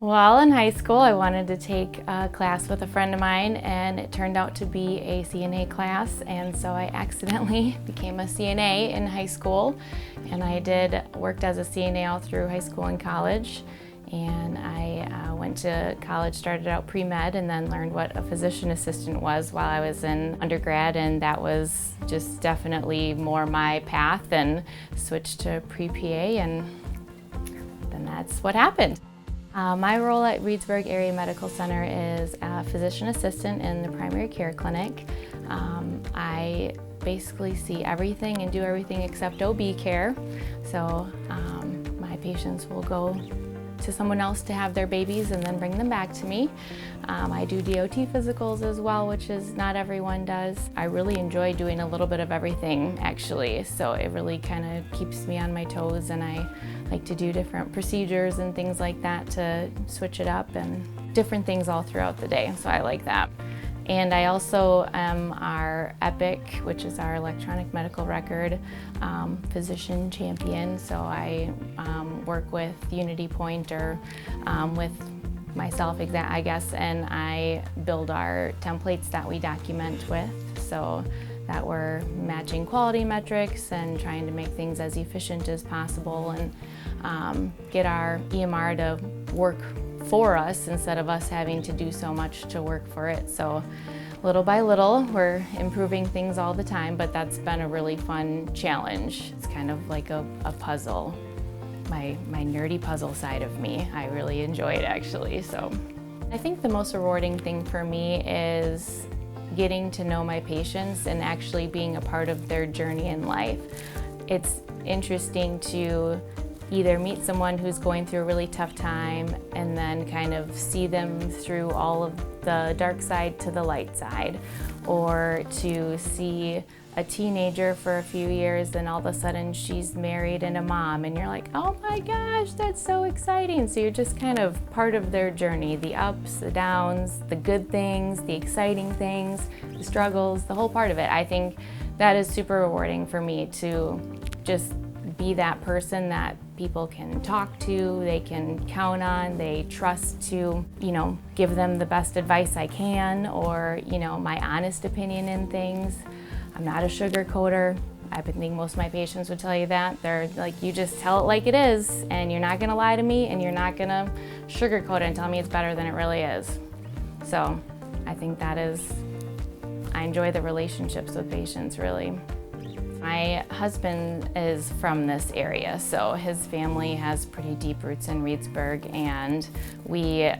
Well, in high school, I wanted to take a class with a friend of mine, and it turned out to be a CNA class, and so I accidentally became a CNA in high school, and I worked as a CNA all through high school and college, and I went to college, started out pre-med, and then learned what a physician assistant was while I was in undergrad, and that was just definitely more my path, and switched to pre-PA, and then that's what happened. My role at Reedsburg Area Medical Center is a physician assistant in the primary care clinic. I basically see everything and do everything except OB care. So my patients will go to someone else to have their babies and then bring them back to me. I do DOT physicals as well, which is not everyone does. I really enjoy doing a little bit of everything actually, so it really kind of keeps me on my toes, and I like to do different procedures and things like that to switch it up, and different things all throughout the day, so I like that. And I also am our EPIC, which is our electronic medical record, physician champion. So I work with Unity Point or with myself, I guess, and I build our templates that we document with, so that we're matching quality metrics and trying to make things as efficient as possible, and get our EMR to work for us instead of us having to do so much to work for it. So little by little, we're improving things all the time, but that's been a really fun challenge. It's kind of like a puzzle. My nerdy puzzle side of me. I really enjoy it actually. So I think the most rewarding thing for me is getting to know my patients and actually being a part of their journey in life. It's interesting to either meet someone who's going through a really tough time and then kind of see them through all of the dark side to the light side, or to see a teenager for a few years and all of a sudden she's married and a mom, and you're like, oh my gosh, that's so exciting. So you're just kind of part of their journey, the ups, the downs, the good things, the exciting things, the struggles, the whole part of it. I think that is super rewarding for me to just be that person that people can talk to, they can count on, they trust to, give them the best advice I can, or, my honest opinion in things. I'm not a sugarcoater. I think most of my patients would tell you that. They're like, you just tell it like it is, and you're not gonna lie to me, and you're not gonna sugarcoat it and tell me it's better than it really is. So I think I enjoy the relationships with patients, really. My husband is from this area, so his family has pretty deep roots in Reedsburg, and we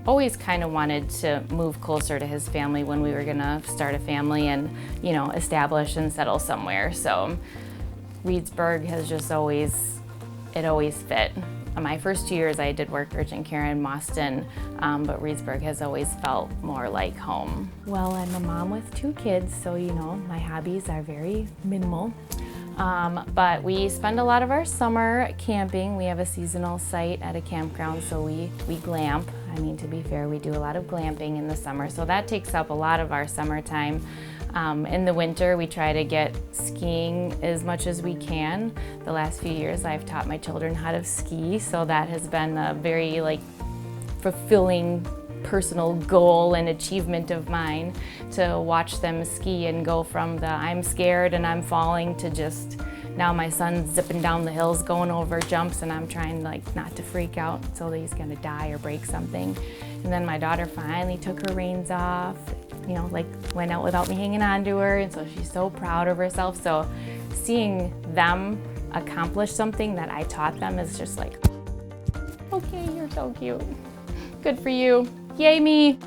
always kind of wanted to move closer to his family when we were gonna start a family and, establish and settle somewhere. So Reedsburg has just always fit. My first 2 years I did work urgent care in Boston, but Reedsburg has always felt more like home. Well, I'm a mom with 2 kids, so my hobbies are very minimal. But we spend a lot of our summer camping. We have a seasonal site at a campground, so we glamp. To be fair, we do a lot of glamping in the summer, so that takes up a lot of our summertime. In the winter, we try to get skiing as much as we can. The last few years, I've taught my children how to ski, so that has been a very fulfilling personal goal and achievement of mine, to watch them ski and go from the I'm scared and I'm falling to just now my son's zipping down the hills going over jumps, and I'm trying not to freak out so that he's gonna die or break something. And then my daughter finally took her reins off, went out without me hanging on to her, and so she's so proud of herself. So seeing them accomplish something that I taught them is just like, okay, you're so cute. Good for you. Yay me.